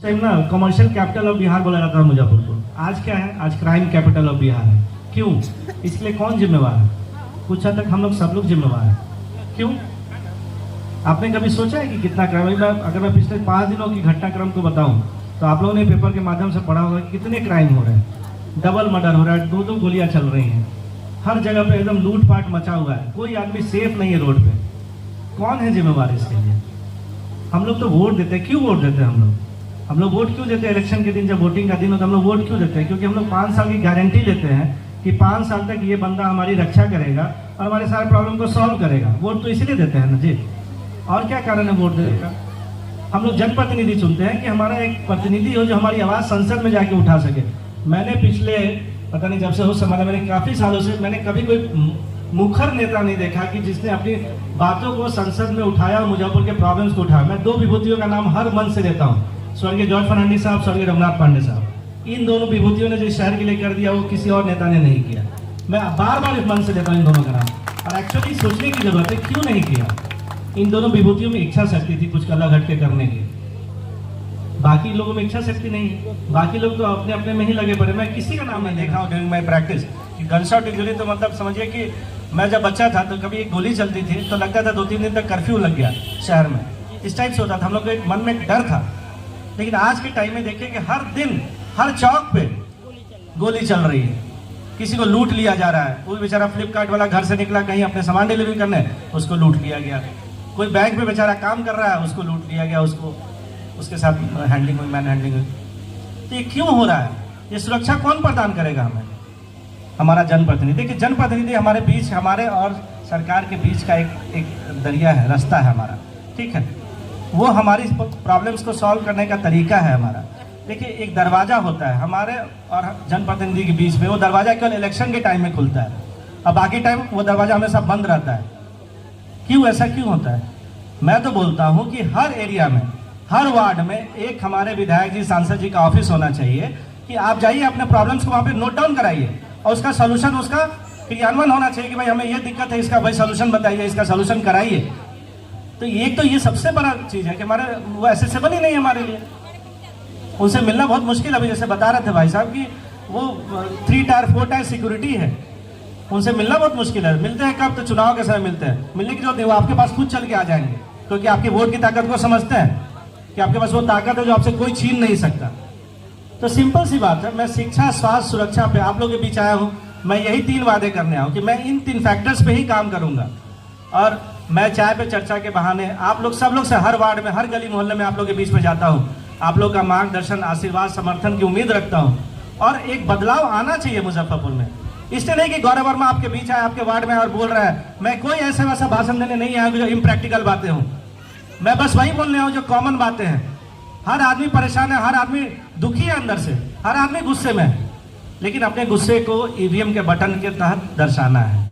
Time ना commercial capital of Bihar बोला जाता है मुजफ्फरपुर को। आज क्या है? आज क्राइम कैपिटल ऑफ बिहार है। क्यों? इसके लिए कौन जिम्मेवार है? कुछ हद तक हम लोग सब लोग जिम्मेवार हैं। क्यों? आपने कभी सोचा है कि कितना क्राइम? अगर मैं पिछले 5 दिनों की घटनाक्रम को बताऊं तो आप लोगों ने पेपर के माध्यम से पढ़ा होगा कि कितने क्राइम हो रहे हैं। डबल मर्डर हो रहा है, 2-2 गोलियां चल रही हैं, हर जगह पे एकदम लूटपाट मचा हुआ है, कोई आदमी सेफ नहीं है रोड पे। कौन है जिम्मेवार इसके लिए? हम लोग तो वोट देते हैं। क्यों वोट देते हैं हम लोग वोट क्यों देते हैं? इलेक्शन के दिन जब वोटिंग का दिन होता है हम लोग वोट क्यों देते हैं? क्योंकि हम लोग 5 साल की गारंटी लेते हैं कि 5 साल तक ये बंदा हमारी रक्षा करेगा और हमारे सारे प्रॉब्लम को सॉल्व करेगा। वोट तो इसलिए देते हैं ना जी। और क्या कारण है वोट देने का? हम लोग जनप्रतिनिधि चुनते हैं कि हमारा एक प्रतिनिधि हो जो हमारी आवाज़ संसद में जाके उठा सके। मैंने पिछले पता नहीं जब से उस समय मैंने काफ़ी सालों से मैंने कभी कोई मुखर नेता नहीं देखा कि जिसने अपनी बातों को संसद में उठाया और मुजफ्फरपुर के प्रॉब्लम्स को उठाया। मैं 2 विभूतियों का नाम हर मन से देता हूँ, स्वर्गीय जॉर्ज फर्नांडिस साहब, स्वर्गीय रघुनाथ पांडे साहब। इन दोनों विभूतियों ने जो शहर के लिए कर दिया वो किसी और नेता ने नहीं किया। मैं बार बार इस मन से देता हूँ इन दोनों का नाम। और एक्चुअली सोचने की जरूरत है क्यों नहीं किया। इन दोनों विभूतियों में इच्छा शक्ति थी कुछ अलग हटके करने की, बाकी लोगों में इच्छा शक्ति नहीं है। बाकी लोग तो अपने अपने में ही लगे पड़े। मैं किसी का नाम नहीं देखा हूँ ड्यूरिंग माई प्रैक्टिस कि गनशॉट इंजरी। तो मतलब समझिए कि मैं जब बच्चा था तो कभी एक गोली चलती थी तो लगता था 2-3 दिन तक कर्फ्यू लग गया शहर में, इस टाइप से होता था। हम लोग को एक मन में एक डर था। लेकिन आज के टाइम में देखिए कि हर दिन हर चौक पे गोली चल रही है, किसी को लूट लिया जा रहा है। वो बेचारा फ्लिपकार्ट वाला घर से निकला कहीं अपने सामान डिलीवरी करने, उसको लूट लिया गया। कोई बैंक में बेचारा काम कर रहा है, उसको लूट लिया गया, उसको उसके साथ हैंडलिंग हुई, मैन हैंडलिंग हुई। तो ये क्यों हो रहा है? ये सुरक्षा कौन प्रदान करेगा हमें? हमारा जनप्रतिनिधि। देखिए जनप्रतिनिधि हमारे बीच, हमारे और सरकार के बीच का एक दरिया है, रास्ता है हमारा, ठीक है। वो हमारी प्रॉब्लम्स को सॉल्व करने का तरीका है हमारा। देखिए एक दरवाज़ा होता है हमारे और जनप्रतिनिधि के बीच में। वो दरवाज़ा केवल इलेक्शन के टाइम में खुलता है और बाकी टाइम वो दरवाज़ा हमेशा बंद रहता है। क्यों? ऐसा क्यों होता है? मैं तो बोलता हूँ कि हर एरिया में, हर वार्ड में एक हमारे विधायक जी, सांसद जी का ऑफिस होना चाहिए कि आप जाइए अपने प्रॉब्लम्स को वहाँ पे नोट डाउन कराइए और उसका सोल्यूशन, उसका क्रियान्वयन होना चाहिए कि भाई हमें ये दिक्कत है, इसका भाई सोल्यूशन बताइए, इसका सोल्यूशन कराइए। तो एक तो ये सबसे बड़ा चीज़ है कि हमारे वो एसेसेबल ही नहीं है हमारे लिए। उनसे मिलना बहुत मुश्किल। अभी जैसे बता रहे थे भाई साहब कि वो 3 टायर 4 टायर सिक्योरिटी है, उनसे मिलना बहुत मुश्किल है। मिलते हैं कब? तो चुनाव के समय मिलते हैं। मिलने की जरूरत नहीं, वो आपके पास खुद चल के आ जाएंगे क्योंकि आपकी वोट की ताकत को समझते हैं कि आपके पास वो ताकत है जो आपसे कोई छीन नहीं सकता। तो सिंपल सी बात है, मैं शिक्षा, स्वास्थ्य, सुरक्षा पे आप लोग के बीच आया हूँ। मैं यही 3 वादे करने आया हूँ कि मैं इन 3 फैक्टर्स पे ही काम करूँगा। और मैं चाय पे चर्चा के बहाने आप लोग सब लोग से हर वार्ड में, हर गली मोहल्ले में आप लोग के बीच में जाता हूँ। आप लोग का मार्गदर्शन, आशीर्वाद, समर्थन की उम्मीद रखता हूँ। और एक बदलाव आना चाहिए मुजफ्फरपुर में। इसलिए नहीं कि गौरव वर्मा आपके बीच आया, आपके वार्ड में और बोल रहा है। मैं कोई ऐसे वैसा भाषण देने नहीं आया जो इम्प्रैक्टिकल बातें हों। मैं बस वही बोलने आया हूँ जो कॉमन बातें हैं। हर आदमी परेशान है, हर आदमी दुखी है अंदर से, हर आदमी गुस्से में है, लेकिन अपने गुस्से को ईवीएम के बटन के तहत दर्शाना है।